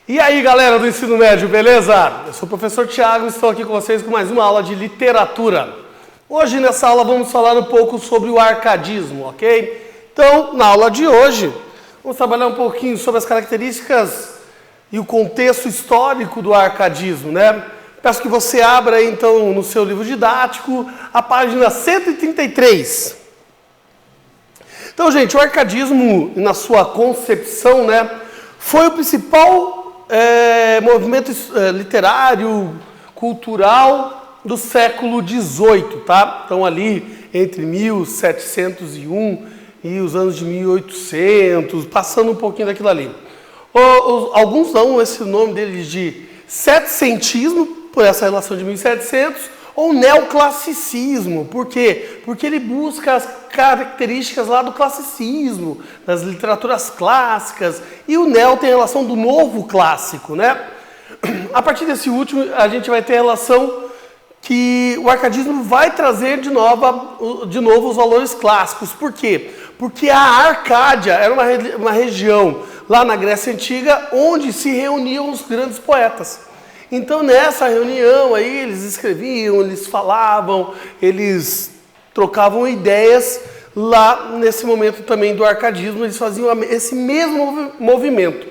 E aí, galera do ensino médio, beleza? Eu sou o professor Thiago e estou aqui com vocês com mais uma aula de literatura. Hoje, nessa aula, vamos falar um pouco sobre o arcadismo, ok? Então, na aula de hoje, vamos trabalhar um pouquinho sobre as características e o contexto histórico do arcadismo, né? Peço que você abra aí, então, no seu livro didático, a página 133. Então, gente, o arcadismo, na sua concepção, né, foi o principal movimento literário, cultural do século XVIII, tá? Então, ali entre 1701 e os anos de 1800, passando um pouquinho daquilo ali. Alguns dão esse nome deles de setecentismo, por essa relação de 1700, ou neoclassicismo. Por quê? Porque ele busca as características lá do classicismo, das literaturas clássicas, e o neo tem a relação do novo clássico, né? A partir desse último, a gente vai ter a relação que o arcadismo vai trazer de novo os valores clássicos. Por quê? Porque a Arcádia era uma região lá na Grécia Antiga onde se reuniam os grandes poetas. Então, nessa reunião aí, eles escreviam, eles falavam, eles trocavam ideias. Lá, nesse momento também do arcadismo, eles faziam esse mesmo movimento.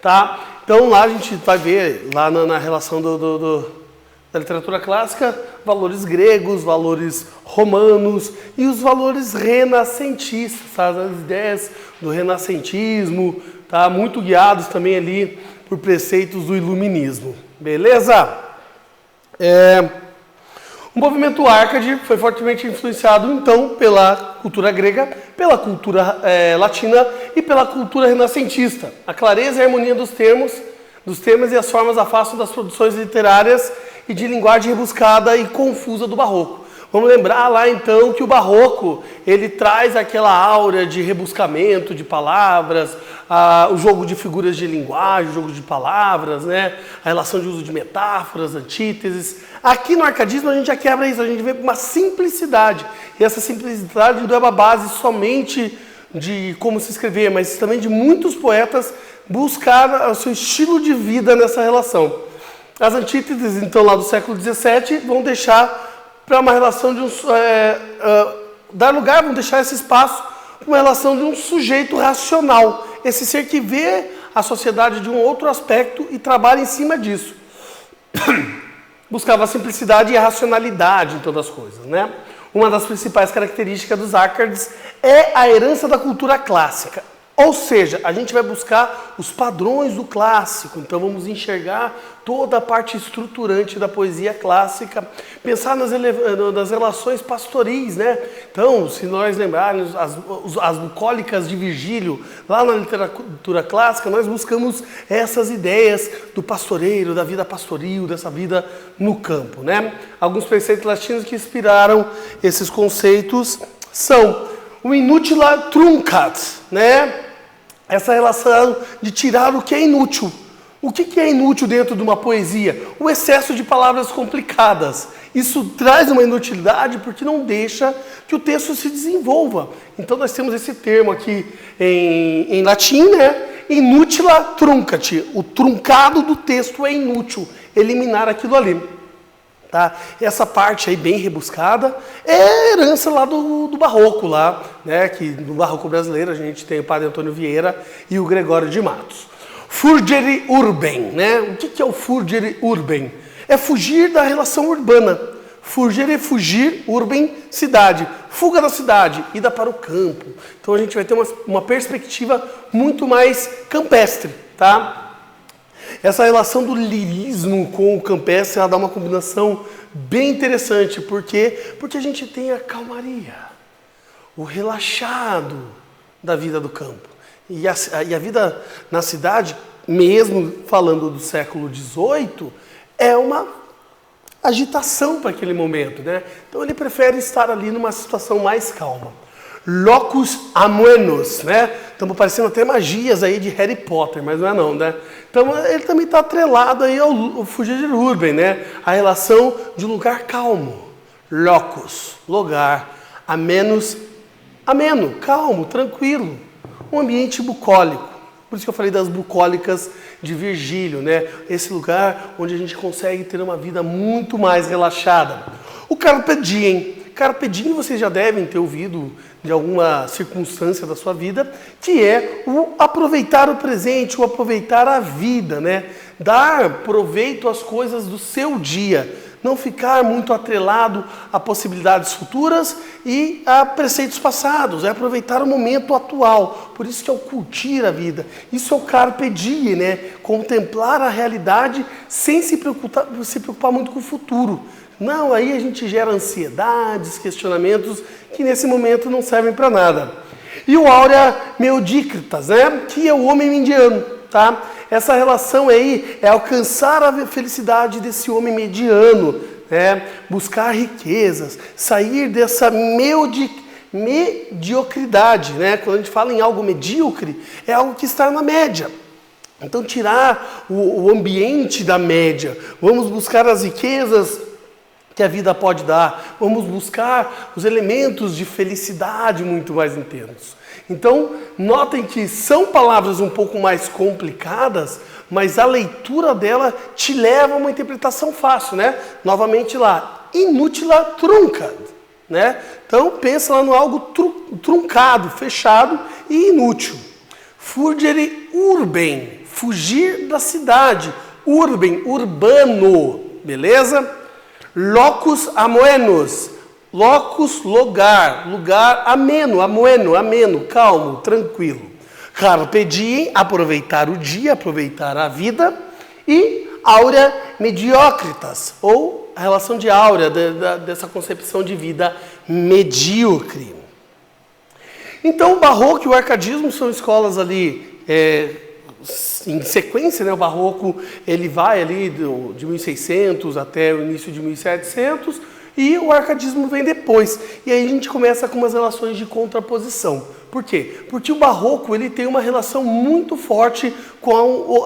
Tá? Então, lá a gente vai ver, lá na relação da literatura clássica, valores gregos, valores romanos e os valores renascentistas, tá? As ideias do renascentismo, tá? Muito guiados também ali por preceitos do iluminismo. Beleza? O movimento Arcade foi fortemente influenciado, então, pela cultura grega, pela cultura latina e pela cultura renascentista. A clareza e a harmonia dos temas e as formas afastam das produções literárias e de linguagem rebuscada e confusa do barroco. Vamos lembrar lá, então, que o barroco, ele traz aquela áurea de rebuscamento de palavras, o jogo de figuras de linguagem, o jogo de palavras, né? A relação de uso de metáforas, antíteses. Aqui no arcadismo a gente já quebra isso, a gente vê uma simplicidade. E essa simplicidade não é uma base somente de como se escrever, mas também de muitos poetas buscar o seu estilo de vida nessa relação. As antíteses, então, lá do século XVII, vão deixar para uma relação de vão deixar esse espaço para uma relação de um sujeito racional. Esse ser que vê a sociedade de um outro aspecto e trabalha em cima disso. Buscava a simplicidade e a racionalidade em todas as coisas, né? Uma das principais características dos Arcades é a herança da cultura clássica. Ou seja, a gente vai buscar os padrões do clássico, então vamos enxergar toda a parte estruturante da poesia clássica, pensar nas relações pastoris, né? Então, se nós lembrarmos as bucólicas de Virgílio, lá na literatura clássica, nós buscamos essas ideias do pastoreiro, da vida pastoril, dessa vida no campo, né? Alguns preceitos latinos que inspiraram esses conceitos são o inutila truncat, né? Essa relação de tirar o que é inútil. O que é inútil dentro de uma poesia? O excesso de palavras complicadas. Isso traz uma inutilidade porque não deixa que o texto se desenvolva. Então nós temos esse termo aqui em latim, né? Inutila truncat. O truncado do texto é inútil. Eliminar aquilo ali. Tá? Essa parte aí bem rebuscada é a herança lá do barroco lá, né? Que no barroco brasileiro a gente tem o padre Antônio Vieira e o Gregório de Matos. Fugere urbem, né? O que é o fugere urbem? É fugir da relação urbana. Fugere é fugir, urbem, cidade. Fuga da cidade, ida para o campo. Então a gente vai ter uma perspectiva muito mais campestre, tá? Essa relação do lirismo com o campestre, ela dá uma combinação bem interessante. Por quê? Porque a gente tem a calmaria, o relaxado da vida do campo. E a vida na cidade, mesmo falando do século XVIII, é uma agitação para aquele momento, né? Então ele prefere estar ali numa situação mais calma. Locus amoenos, né? Estamos parecendo até magias aí de Harry Potter, mas não é não, né? Então ele também está atrelado aí ao fugir de urbem, né? A relação de um lugar calmo. Locus, lugar. Ameno, calmo, tranquilo. Um ambiente bucólico. Por isso que eu falei das bucólicas de Virgílio, né? Esse lugar onde a gente consegue ter uma vida muito mais relaxada. O Carpe Diem. Carpe Diem vocês já devem ter ouvido de alguma circunstância da sua vida, que é o aproveitar o presente, o aproveitar a vida, né? Dar proveito às coisas do seu dia. Não ficar muito atrelado a possibilidades futuras e a preceitos passados, é aproveitar o momento atual. Por isso que é o curtir a vida. Isso é o Carpe Diem, né? Contemplar a realidade sem se preocupar muito com o futuro. Não, aí a gente gera ansiedades, questionamentos que nesse momento não servem para nada. E o Aurea Meodícritas, né? Que é o homem mediano, tá? Essa relação aí é alcançar a felicidade desse homem mediano, né? Buscar riquezas, sair dessa mediocridade, né? Quando a gente fala em algo medíocre, é algo que está na média. Então tirar o ambiente da média, vamos buscar as riquezas que a vida pode dar, vamos buscar os elementos de felicidade muito mais intensos. Então, notem que são palavras um pouco mais complicadas, mas a leitura dela te leva a uma interpretação fácil, né? Novamente lá, inutila trunca, né? Então, pensa lá no algo truncado, fechado e inútil. Fugere urbem, fugir da cidade. Urbem, urbano, beleza? Locus amoenos. Locus, lugar, lugar ameno, ameno, calmo, tranquilo. Carpe diem, aproveitar o dia, aproveitar a vida. E aurea mediocritas, ou a relação de áurea, dessa concepção de vida medíocre. Então o barroco e o arcadismo são escolas ali em sequência, né? O barroco ele vai ali de 1600 até o início de 1700, e o arcadismo vem depois. E aí a gente começa com umas relações de contraposição. Por quê? Porque o barroco ele tem uma relação muito forte com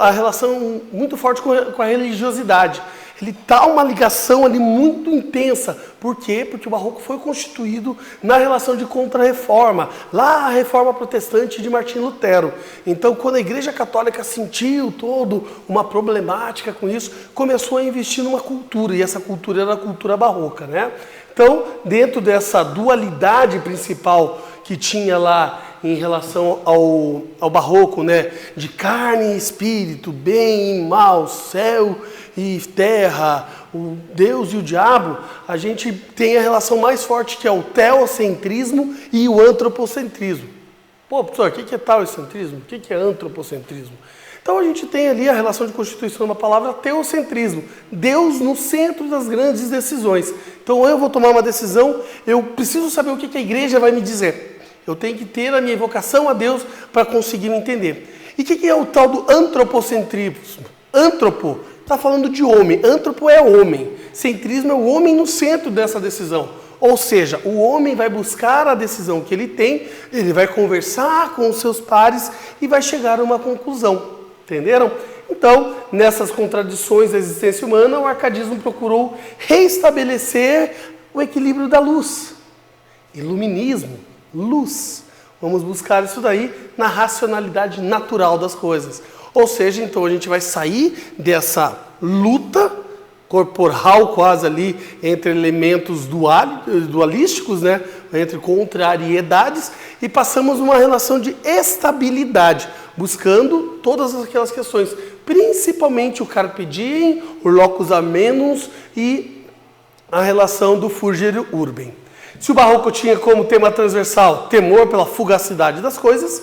a religiosidade. Ele dá uma ligação ali muito intensa. Por quê? Porque o barroco foi constituído na relação de contra-reforma, lá a reforma protestante de Martim Lutero. Então, quando a Igreja Católica sentiu toda uma problemática com isso, começou a investir numa cultura, e essa cultura era a cultura barroca, né? Então, dentro dessa dualidade principal que tinha lá em relação ao barroco, né? De carne e espírito, bem e mal, céu e terra, o Deus e o diabo, a gente tem a relação mais forte que é o teocentrismo e o antropocentrismo. Pô, professor, o que é teocentrismo? O que é antropocentrismo? Então a gente tem ali a relação de constituição da palavra teocentrismo. Deus no centro das grandes decisões. Então eu vou tomar uma decisão, eu preciso saber o que a igreja vai me dizer. Eu tenho que ter a minha evocação a Deus para conseguir me entender. E o que é o tal do antropocentrismo? Antropo está falando de homem. Antropo é homem. Centrismo é o homem no centro dessa decisão. Ou seja, o homem vai buscar a decisão que ele tem, ele vai conversar com os seus pares e vai chegar a uma conclusão. Entenderam? Então, nessas contradições da existência humana, o arcadismo procurou restabelecer o equilíbrio da luz. Iluminismo, luz. Vamos buscar isso daí na racionalidade natural das coisas. Ou seja, então a gente vai sair dessa luta corporal quase ali entre elementos dualísticos, né? Entre contrariedades, e passamos uma relação de estabilidade, buscando todas aquelas questões, principalmente o Carpe Diem, o Locus Amenus e a relação do Fugere Urbem. Se o barroco tinha como tema transversal temor pela fugacidade das coisas,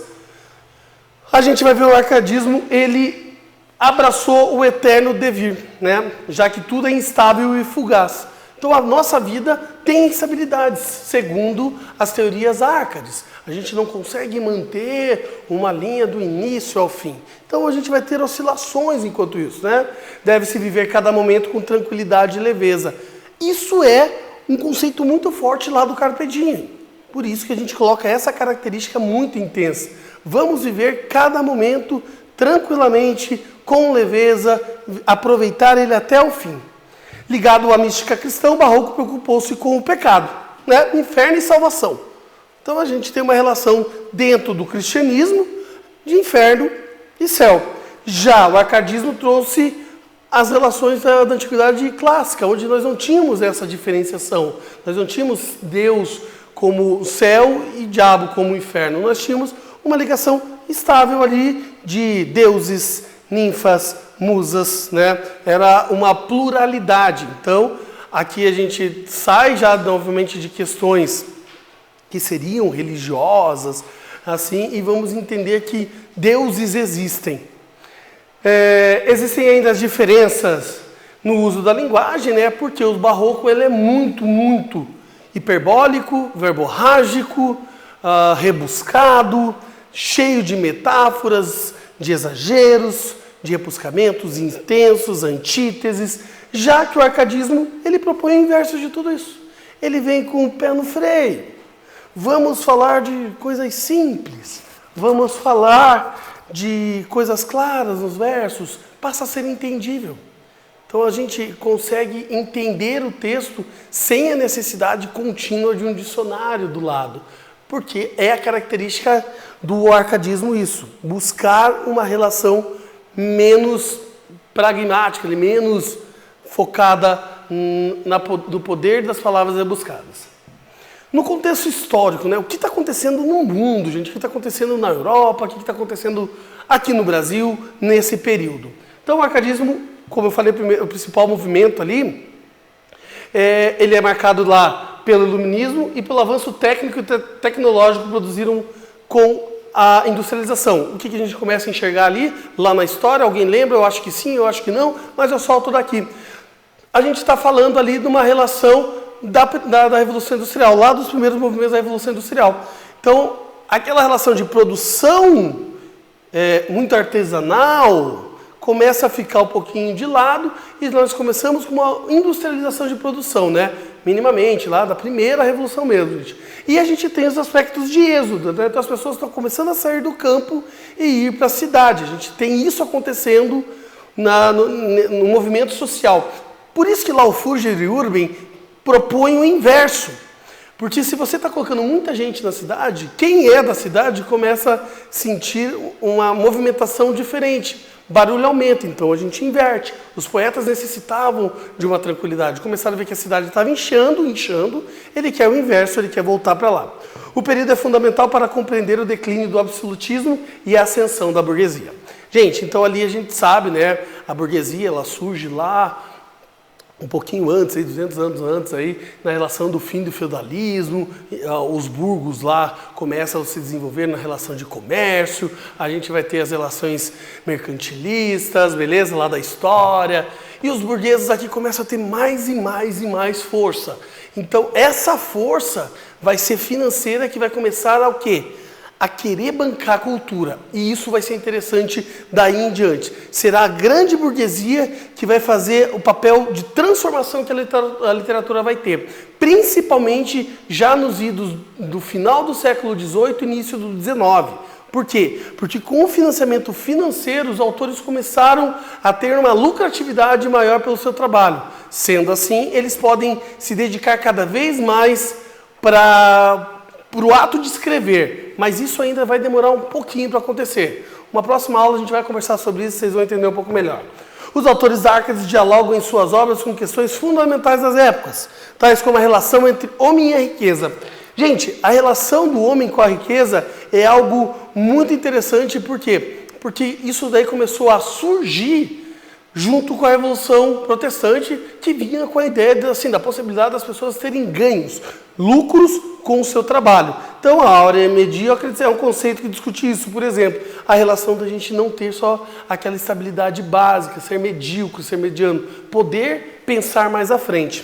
a gente vai ver o arcadismo, ele abraçou o eterno devir, né? Já que tudo é instável e fugaz. Então a nossa vida tem instabilidades, segundo as teorias árcades. A gente não consegue manter uma linha do início ao fim. Então a gente vai ter oscilações enquanto isso, né? Deve-se viver cada momento com tranquilidade e leveza. Isso é um conceito muito forte lá do Carpe Diem. Por isso que a gente coloca essa característica muito intensa. Vamos viver cada momento tranquilamente, com leveza, aproveitar ele até o fim. Ligado à mística cristã, o barroco preocupou-se com o pecado, né? Inferno e salvação. Então a gente tem uma relação dentro do cristianismo de inferno e céu. Já o arcadismo trouxe as relações da antiguidade clássica, onde nós não tínhamos essa diferenciação. Nós não tínhamos Deus como céu e diabo como inferno. Nós tínhamos uma ligação estável ali de deuses, ninfas, musas, né? Era uma pluralidade. Então, aqui a gente sai já novamente de questões que seriam religiosas, assim, e vamos entender que deuses existem. Existem ainda as diferenças no uso da linguagem, né? Porque o barroco ele é muito hiperbólico, verborrágico, rebuscado, cheio de metáforas, de exageros, de rebuscamentos intensos, antíteses, já que o arcadismo ele propõe o inverso de tudo isso. Ele vem com o pé no freio. Vamos falar de coisas simples, vamos falar de coisas claras nos versos, passa a ser entendível. Então a gente consegue entender o texto sem a necessidade contínua de um dicionário do lado, porque é a característica do arcadismo isso, buscar uma relação menos pragmática, menos focada no poder das palavras rebuscadas. No contexto histórico, né, o que está acontecendo no mundo, gente? O que está acontecendo na Europa? O que está acontecendo aqui no Brasil nesse período? Então, o arcadismo, como eu falei, o principal movimento ali, ele é marcado lá pelo iluminismo e pelo avanço técnico e tecnológico que produziram com a industrialização. O que a gente começa a enxergar ali, lá na história? Alguém lembra? Eu acho que sim, eu acho que não, mas eu solto daqui. A gente está falando ali de uma relação da Revolução Industrial, lá dos primeiros movimentos da Revolução Industrial. Então, aquela relação de produção muito artesanal começa a ficar um pouquinho de lado e nós começamos com uma industrialização de produção, né? Minimamente, lá da primeira revolução mesmo, gente. E a gente tem os aspectos de êxodo, né? Então as pessoas estão começando a sair do campo e ir para a cidade. A gente tem isso acontecendo no movimento social. Por isso que lá o Fugger e Urban propõe o inverso. Porque se você está colocando muita gente na cidade, quem é da cidade começa a sentir uma movimentação diferente. Barulho aumenta, então a gente inverte. Os poetas necessitavam de uma tranquilidade. Começaram a ver que a cidade estava inchando, ele quer o inverso, ele quer voltar para lá. O período é fundamental para compreender o declínio do absolutismo e a ascensão da burguesia. Gente, então ali a gente sabe, né, a burguesia ela surge lá um pouquinho antes, aí, 200 anos antes, aí, na relação do fim do feudalismo, os burgos lá começam a se desenvolver na relação de comércio, a gente vai ter as relações mercantilistas, beleza, lá da história, e os burgueses aqui começam a ter mais e mais força. Então, essa força vai ser financeira que vai começar a o quê? A querer bancar a cultura. E isso vai ser interessante daí em diante. Será a grande burguesia que vai fazer o papel de transformação que a literatura vai ter. Principalmente já nos idos do final do século XVIII e início do XIX. Por quê? Porque com o financiamento financeiro, os autores começaram a ter uma lucratividade maior pelo seu trabalho. Sendo assim, eles podem se dedicar cada vez mais para o ato de escrever, mas isso ainda vai demorar um pouquinho para acontecer. Uma próxima aula a gente vai conversar sobre isso, vocês vão entender um pouco melhor. Os autores árcades dialogam em suas obras com questões fundamentais das épocas, tais como a relação entre homem e a riqueza. Gente, a relação do homem com a riqueza é algo muito interessante, por quê? Porque isso daí começou a surgir junto com a Revolução Protestante, que vinha com a ideia da possibilidade das pessoas terem ganhos, lucros com o seu trabalho. Então, a áurea medíocre é um conceito que discute isso. Por exemplo, a relação da gente não ter só aquela estabilidade básica, ser medíocre, ser mediano, poder pensar mais à frente.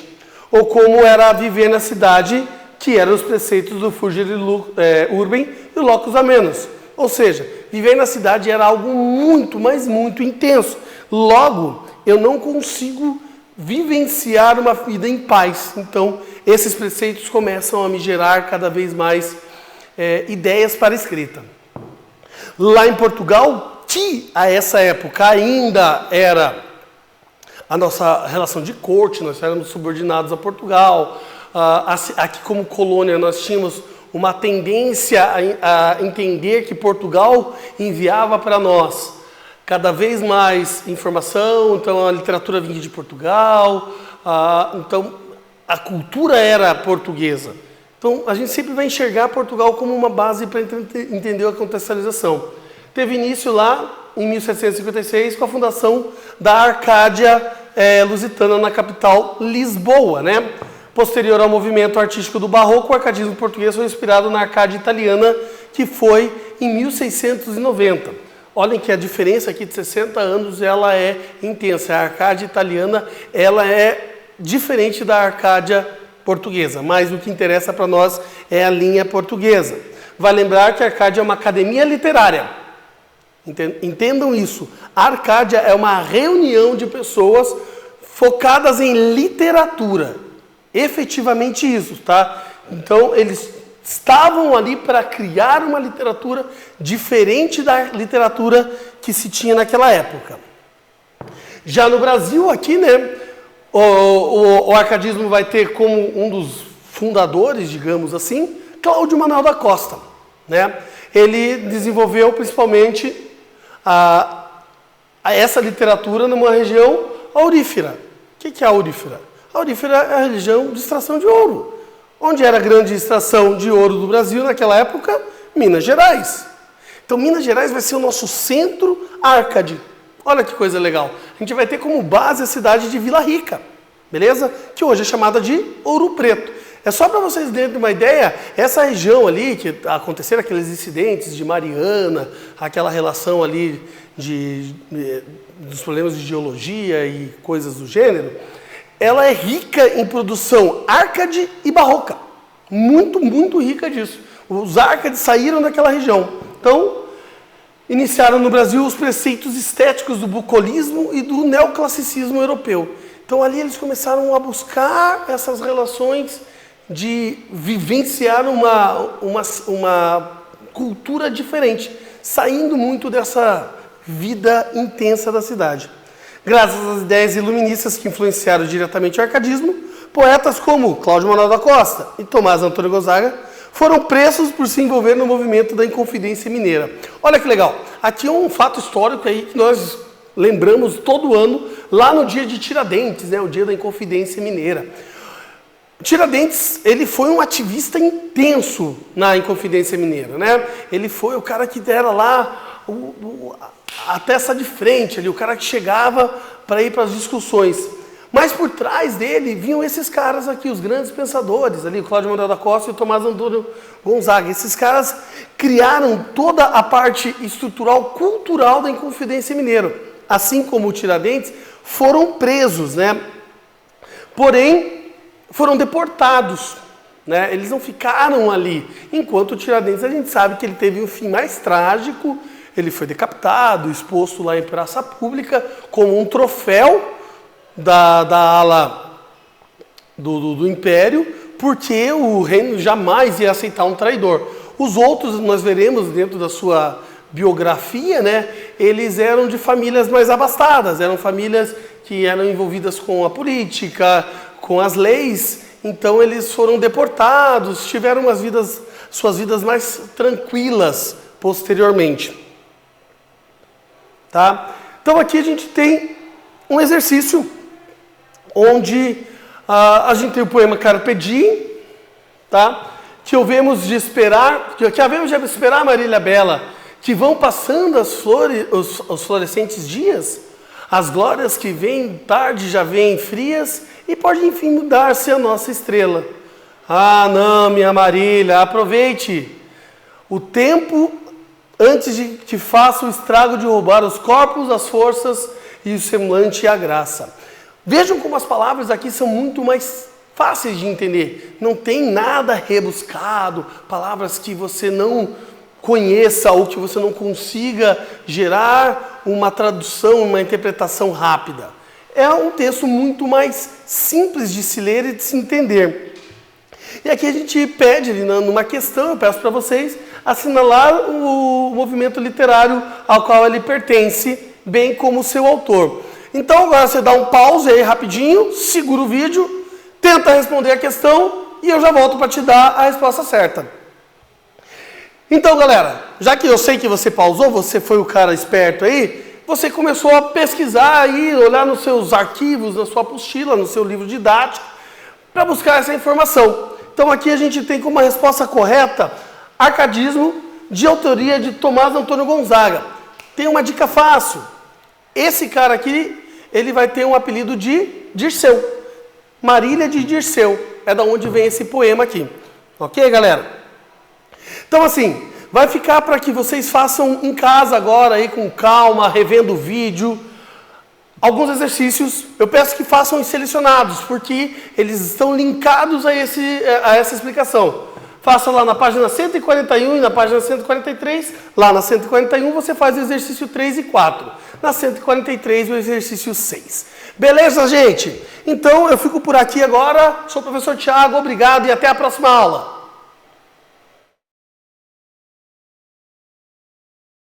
Ou como era viver na cidade, que eram os preceitos do Fugger e Urban e o Locus Amenus. Ou seja, viver na cidade era algo muito, mas muito intenso. Logo, eu não consigo vivenciar uma vida em paz. Então, esses preceitos começam a me gerar cada vez mais ideias para escrita. Lá em Portugal, que a essa época ainda era a nossa relação de corte, nós éramos subordinados a Portugal. Aqui como colônia nós tínhamos uma tendência a entender que Portugal enviava para nós cada vez mais informação, então a literatura vinha de Portugal, então a cultura era portuguesa. Então a gente sempre vai enxergar Portugal como uma base para entender a contextualização. Teve início lá em 1756 com a fundação da Arcádia Lusitana na capital Lisboa, né? Posterior ao movimento artístico do Barroco, o arcadismo português foi inspirado na Arcádia italiana, que foi em 1690. Olhem que a diferença aqui de 60 anos ela é intensa. A Arcádia italiana ela é diferente da Arcádia portuguesa, mas o que interessa para nós é a linha portuguesa. Vai lembrar que a Arcádia é uma academia literária. Entendam isso. A Arcádia é uma reunião de pessoas focadas em literatura. Efetivamente isso, tá? Então, eles estavam ali para criar uma literatura diferente da literatura que se tinha naquela época. Já no Brasil, aqui, né, o arcadismo vai ter como um dos fundadores, digamos assim, Cláudio Manuel da Costa, né? Ele desenvolveu principalmente essa literatura numa região aurífera. O que é a aurífera? A aurífera é a região de extração de ouro. Onde era a grande extração de ouro do Brasil naquela época? Minas Gerais. Então, Minas Gerais vai ser o nosso centro Arcade. Olha que coisa legal. A gente vai ter como base a cidade de Vila Rica, beleza? Que hoje é chamada de Ouro Preto. É só para vocês terem uma ideia, essa região ali, que aconteceram aqueles incidentes de Mariana, aquela relação ali dos problemas de geologia e coisas do gênero, ela é rica em produção Arcade e barroca. Muito, muito rica disso. Os Arcades saíram daquela região. Então, iniciaram no Brasil os preceitos estéticos do bucolismo e do neoclassicismo europeu. Então, ali eles começaram a buscar essas relações de vivenciar uma cultura diferente, saindo muito dessa vida intensa da cidade. Graças às ideias iluministas que influenciaram diretamente o arcadismo, poetas como Cláudio Manuel da Costa e Tomás Antônio Gonzaga foram presos por se envolver no movimento da Inconfidência Mineira. Olha que legal, aqui é um fato histórico aí que nós lembramos todo ano, lá no dia de Tiradentes, né, o dia da Inconfidência Mineira. Tiradentes, ele foi um ativista intenso na Inconfidência Mineira, né? Ele foi o cara que era lá a testa de frente ali, o cara que chegava para ir para as discussões. Mas por trás dele vinham esses caras aqui, os grandes pensadores, ali, o Cláudio Manuel da Costa e o Tomás Antônio Gonzaga. Esses caras criaram toda a parte estrutural, cultural da Inconfidência Mineira. Assim como o Tiradentes, foram presos, né? Porém, foram deportados, né? Eles não ficaram ali. Enquanto o Tiradentes, a gente sabe que ele teve um fim mais trágico. Ele foi decapitado, exposto lá em praça pública, como um troféu da ala do Império, porque o reino jamais ia aceitar um traidor. Os outros, nós veremos dentro da sua biografia, né, eles eram de famílias mais abastadas, eram famílias que eram envolvidas com a política, com as leis, então eles foram deportados, tiveram suas vidas mais tranquilas posteriormente. Tá? Então aqui a gente tem um exercício onde a gente tem o poema Carpe Diem, tá? Que havemos de esperar Marília Bela, que vão passando as flores, os florescentes dias, as glórias que vêm tarde já vêm frias, e pode enfim mudar-se a nossa estrela. Ah, não, minha Marília, aproveite o tempo antes de que faça o estrago de roubar os corpos, as forças e o semblante e a graça. Vejam como as palavras aqui são muito mais fáceis de entender. Não tem nada rebuscado, palavras que você não conheça ou que você não consiga gerar uma tradução, uma interpretação rápida. É um texto muito mais simples de se ler e de se entender. E aqui a gente pede, numa questão, eu peço para vocês, assinalar o movimento literário ao qual ele pertence, bem como o seu autor. Então agora você dá um pause aí rapidinho, segura o vídeo, tenta responder a questão e eu já volto para te dar a resposta certa. Então galera, já que eu sei que você pausou, você foi o cara esperto aí, você começou a pesquisar aí, olhar nos seus arquivos, na sua apostila, no seu livro didático, para buscar essa informação. Então aqui a gente tem como resposta correta arcadismo de autoria de Tomás Antônio Gonzaga. Tem uma dica fácil. Esse cara aqui, ele vai ter um apelido de Dirceu. Marília de Dirceu. É da onde vem esse poema aqui. Ok, galera? Então assim, vai ficar para que vocês façam em casa agora, aí com calma, revendo o vídeo. Alguns exercícios, eu peço que façam em selecionados, porque eles estão linkados a essa explicação. Faça lá na página 141 e na página 143. Lá na 141 você faz o exercício 3 e 4. Na 143 o exercício 6. Beleza, gente? Então eu fico por aqui agora. Sou o professor Thiago, obrigado e até a próxima aula.